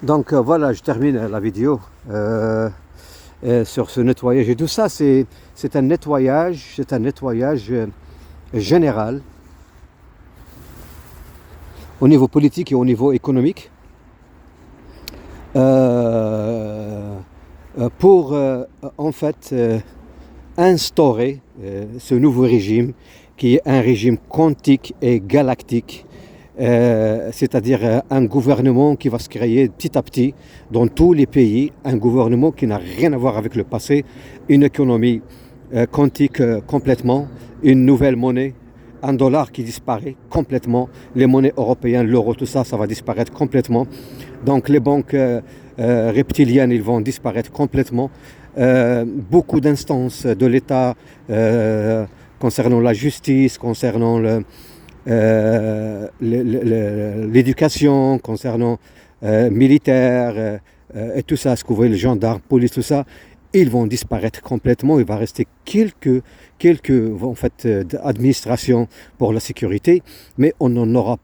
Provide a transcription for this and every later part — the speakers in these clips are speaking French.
Donc voilà, je termine la vidéo sur ce nettoyage et tout ça. C'est un nettoyage, général au niveau politique et au niveau économique pour en fait instaurer ce nouveau régime qui est un régime quantique et galactique. C'est-à-dire un gouvernement qui va se créer petit à petit dans tous les pays, un gouvernement qui n'a rien à voir avec le passé, une économie quantique complètement, une nouvelle monnaie, un dollar qui disparaît complètement, les monnaies européennes, l'euro, tout ça, ça va disparaître complètement. Donc les banques reptiliennes, ils vont disparaître complètement. Beaucoup d'instances de l'État concernant la justice, concernant l'éducation, concernant militaire et tout ça, ce que vous voyez, les gendarmes, police, tout ça, ils vont disparaître complètement. Il va rester quelques en fait, administrations pour la sécurité, mais on n'en aura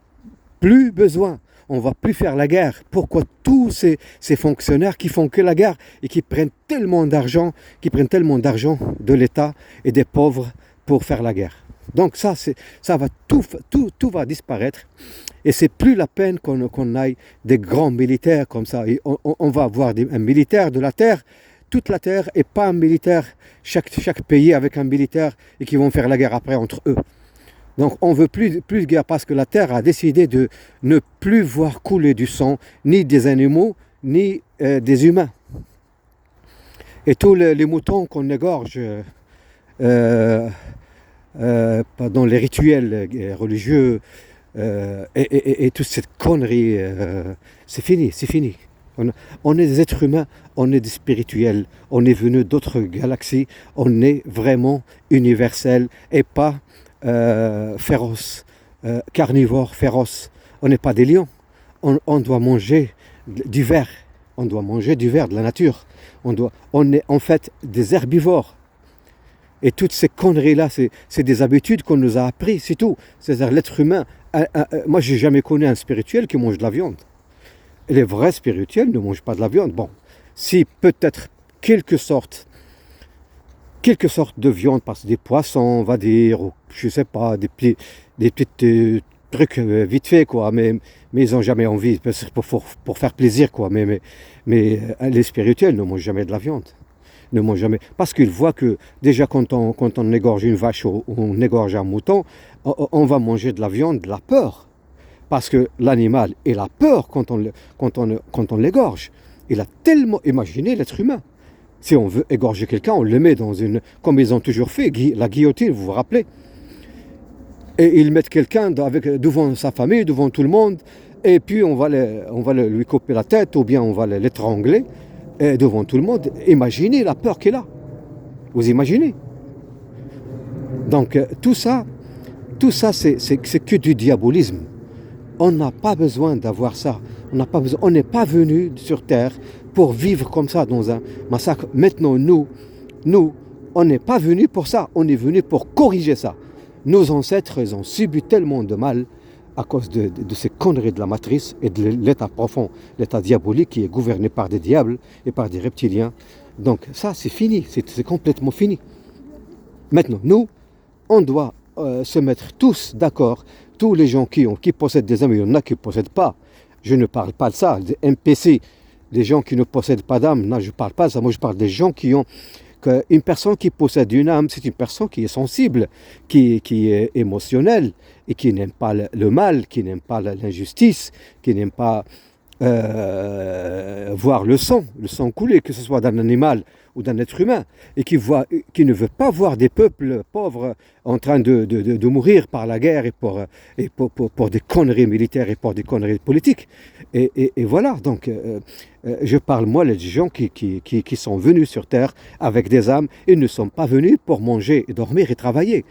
plus besoin. On ne va plus faire la guerre. Pourquoi tous ces fonctionnaires qui font que la guerre et qui prennent tellement d'argent de l'État et des pauvres pour faire la guerre? Donc ça va tout va disparaître et c'est plus la peine qu'on aille des grands militaires comme ça. Et on va avoir un militaire de la terre, toute la terre, et pas un militaire, chaque pays avec un militaire et qui vont faire la guerre après entre eux. Donc on ne veut plus de guerre parce que la terre a décidé de ne plus voir couler du sang, ni des animaux, ni des humains. Et tous les moutons qu'on égorge dans les rituels religieux et toute cette connerie, c'est fini. On est des êtres humains, on est des spirituels, on est venus d'autres galaxies, on est vraiment universel et pas féroce, carnivore, féroce. On n'est pas des lions, on doit manger du verre, de la nature. On est en fait des herbivores. Et toutes ces conneries-là, c'est des habitudes qu'on nous a appris, c'est tout. C'est-à-dire l'être humain, moi j'ai jamais connu un spirituel qui mange de la viande. Et les vrais spirituels ne mangent pas de la viande. Bon, si peut-être quelque sorte de viande, parce que des poissons, on va dire, ou je sais pas, des petits trucs vite fait, quoi, mais ils n'ont jamais envie, pour faire plaisir, quoi. Mais les spirituels ne mangent jamais de la viande. Ne mangent jamais. Parce qu'ils voient que déjà quand on égorge une vache ou on égorge un mouton, on va manger de la viande, de la peur. Parce que l'animal, il a peur quand on l'égorge. Il a tellement imaginé l'être humain. Si on veut égorger quelqu'un, on le met dans une... Comme ils ont toujours fait, la guillotine, vous vous rappelez. Et ils mettent quelqu'un devant sa famille, devant tout le monde, et puis on va lui couper la tête, ou bien on va l'étrangler. Et devant tout le monde, imaginez la peur qu'il a. Vous imaginez? Donc tout ça c'est que du diabolisme. On n'a pas besoin d'avoir ça. On n'est pas venu sur Terre pour vivre comme ça dans un massacre. Maintenant, nous, on n'est pas venu pour ça. On est venu pour corriger ça. Nos ancêtres, ils ont subi tellement de mal à cause de ces conneries de la matrice et de l'état profond, l'état diabolique qui est gouverné par des diables et par des reptiliens. Donc ça, c'est fini, c'est complètement fini. Maintenant, nous, on doit se mettre tous d'accord, tous les gens qui possèdent des âmes, il y en a qui ne possèdent pas. Je ne parle pas de ça, des NPC, des gens qui ne possèdent pas d'âme, non, je ne parle pas de ça, moi je parle des gens qui ont... Une personne qui possède une âme, c'est une personne qui est sensible, qui est émotionnelle et qui n'aime pas le mal, qui n'aime pas l'injustice, qui n'aime pas voir le sang couler, que ce soit d'un animal ou d'un être humain, et qui ne veut pas voir des peuples pauvres en train de mourir par la guerre et pour des conneries militaires et pour des conneries politiques. Et voilà, donc je parle moi des gens qui sont venus sur Terre avec des âmes et ne sont pas venus pour manger, et dormir et travailler.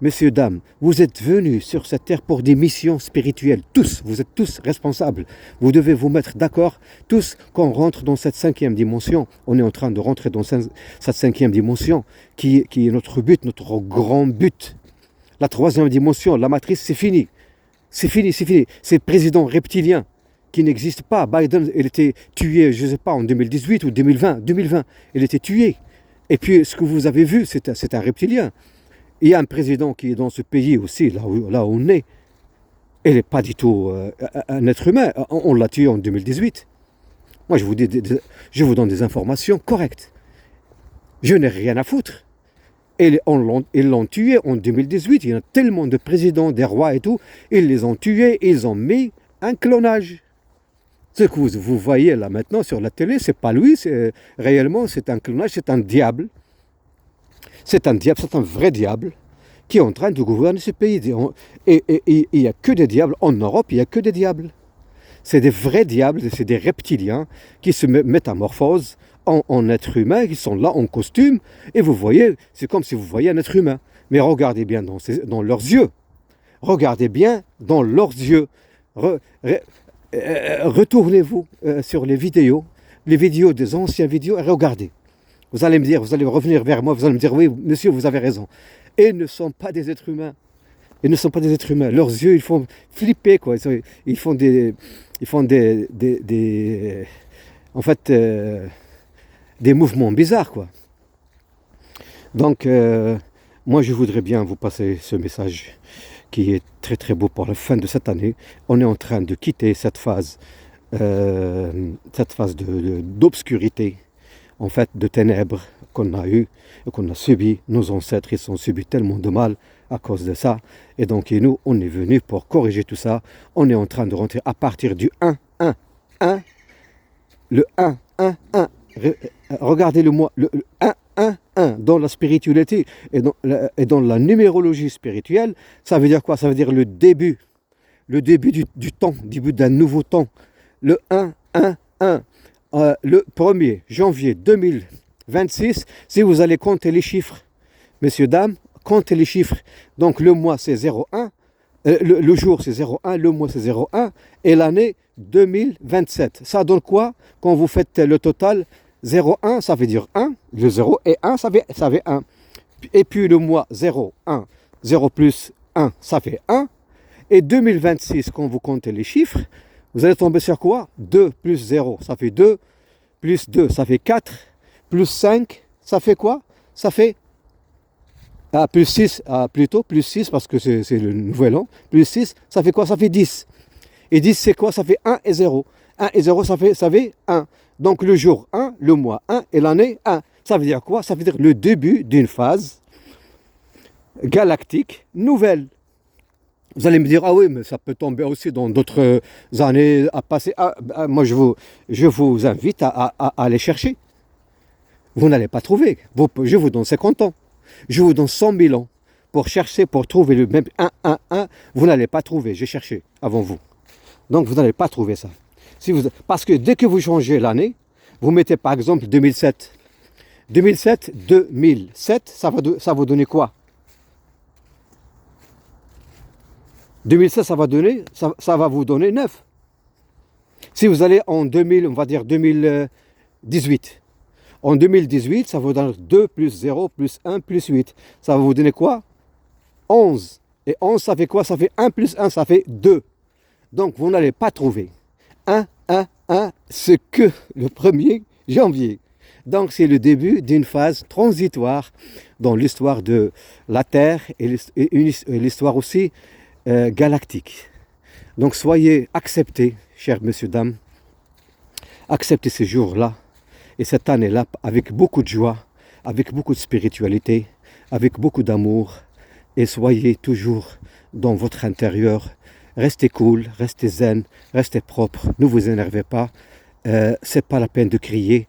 Messieurs, dames, vous êtes venus sur cette terre pour des missions spirituelles. Vous êtes tous responsables. Vous devez vous mettre d'accord, tous, qu'on rentre dans cette 5e dimension. On est en train de rentrer dans cette 5e dimension qui est notre but, notre grand but. La 3e dimension, la matrice, c'est fini. C'est fini. C'est le président reptilien qui n'existe pas. Biden, il était tué, je ne sais pas, en 2018 ou 2020. 2020, il était tué. Et puis, ce que vous avez vu, c'est un reptilien. Il y a un président qui est dans ce pays aussi, là où on est. Il n'est pas du tout un être humain. On l'a tué en 2018. Moi, je vous donne des informations correctes. Je n'ai rien à foutre. Ils l'ont tué en 2018. Il y a tellement de présidents, des rois et tout. Ils les ont tués. Ils ont mis un clonage. Ce que vous voyez là maintenant sur la télé, c'est pas lui. Réellement, c'est un clonage. C'est un diable. C'est un diable. C'est un vrai diable qui est en train de gouverner ce pays. Et il n'y a que des diables. En Europe, il n'y a que des diables. C'est des vrais diables, c'est des reptiliens qui se métamorphosent en êtres humains, qui sont là en costume. Et vous voyez, c'est comme si vous voyez un être humain. Mais regardez bien dans leurs yeux. Regardez bien dans leurs yeux. Retournez-vous sur les vidéos des anciennes vidéos, et regardez. Vous allez me dire, vous allez revenir vers moi, vous allez me dire, oui, monsieur, vous avez raison. Et ils ne sont pas des êtres humains. Ils ne sont pas des êtres humains. Leurs yeux, ils font flipper, quoi. Ils font en fait, des mouvements bizarres, quoi. Donc, moi, je voudrais bien vous passer ce message qui est très très beau pour la fin de cette année. On est en train de quitter cette phase d'obscurité, en fait, de ténèbres qu'on a eu, qu'on a subi. Nos ancêtres, ils ont subi tellement de mal à cause de ça. Et donc, nous, on est venu pour corriger tout ça. On est en train de rentrer à partir du 1, 1, 1. Le 1, 1, 1. Regardez le 1, 1, 1. Dans la spiritualité et dans la numérologie spirituelle, ça veut dire quoi? Ça veut dire le début du temps, le début d'un nouveau temps. Le 1, 1, 1. Le 1er janvier 2026, si vous allez compter les chiffres, messieurs, dames, comptez les chiffres. Donc le mois c'est 01, le jour c'est 01, le mois c'est 01 et l'année 2027. Ça donne quoi quand vous faites le total? 01, ça veut dire 1, le 0 et 1, ça fait 1. Et puis le mois 0, 1, 0 plus 1, ça fait 1. Et 2026, quand vous comptez les chiffres, vous allez tomber sur quoi? 2 plus 0, ça fait 2, plus 2, ça fait 4, plus 5, ça fait quoi? Ça fait plus 6, plutôt, plus 6, parce que c'est le nouvel an, plus 6, ça fait quoi? Ça fait 10. Et 10, c'est quoi? Ça fait 1 et 0. 1 et 0, ça fait 1. Donc le jour 1, le mois 1 et l'année 1. Ça veut dire quoi? Ça veut dire le début d'une phase galactique nouvelle. Vous allez me dire, ah oui, mais ça peut tomber aussi dans d'autres années à passer. Moi, je vous invite à aller chercher. Vous n'allez pas trouver. Je vous donne 50 ans. Je vous donne 100 000 ans pour chercher, pour trouver le même 1, 1, 1. Vous n'allez pas trouver. J'ai cherché avant vous. Donc, vous n'allez pas trouver ça. Parce que dès que vous changez l'année, vous mettez par exemple 2007. 2007, ça va donner quoi? 2007, ça va vous donner 9. Si vous allez en 2000, on va dire 2018. En 2018, ça va vous donner 2 plus 0 plus 1 plus 8. Ça va vous donner quoi? 11. Et 11, ça fait quoi? Ça fait 1 plus 1, ça fait 2. Donc, vous n'allez pas trouver 1, 1, 1, ce que le 1er janvier. Donc, c'est le début d'une phase transitoire dans l'histoire de la Terre et l'histoire aussi galactique. Donc acceptez, chers messieurs, dames, acceptez ces jours-là et cette année-là avec beaucoup de joie, avec beaucoup de spiritualité, avec beaucoup d'amour, et soyez toujours dans votre intérieur. Restez cool, restez zen, restez propre, ne vous énervez pas, c'est pas la peine de crier.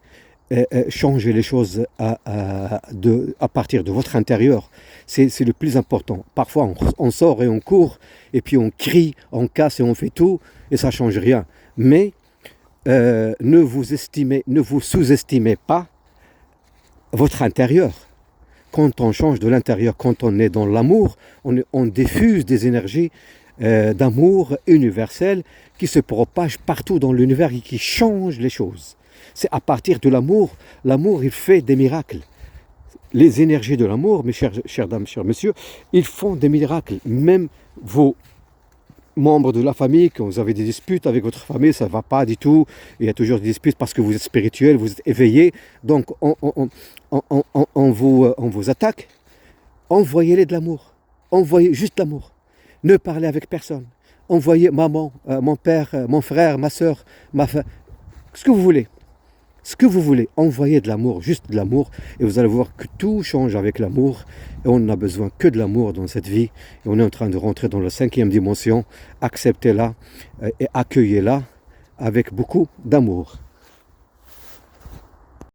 Changez les choses à partir de votre intérieur. C'est le plus important. Parfois, on sort et on court, et puis on crie, on casse et on fait tout, et ça ne change rien. Mais ne vous sous-estimez pas votre intérieur. Quand on change de l'intérieur, quand on est dans l'amour, on diffuse des énergies d'amour universel qui se propagent partout dans l'univers et qui changent les choses. C'est à partir de l'amour. L'amour, il fait des miracles. Les énergies de l'amour, mes chères dames, chers messieurs, ils font des miracles. Même vos membres de la famille, quand vous avez des disputes avec votre famille, ça ne va pas du tout. Il y a toujours des disputes parce que vous êtes spirituel, vous êtes éveillé. Donc on vous attaque. Envoyez-les de l'amour. Envoyez juste l'amour. Ne parlez avec personne. Envoyez maman, mon père, mon frère, ma soeur, ma femme, ce que vous voulez. Ce que vous voulez, envoyez de l'amour, juste de l'amour, et vous allez voir que tout change avec l'amour, et on n'a besoin que de l'amour dans cette vie, et on est en train de rentrer dans la 5e dimension, acceptez-la et accueillez-la avec beaucoup d'amour.